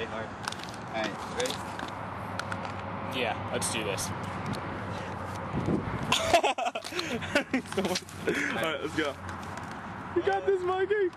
really hard. Alright, ready? Yeah, let's do this. Alright, let's go. You got this, Mikey!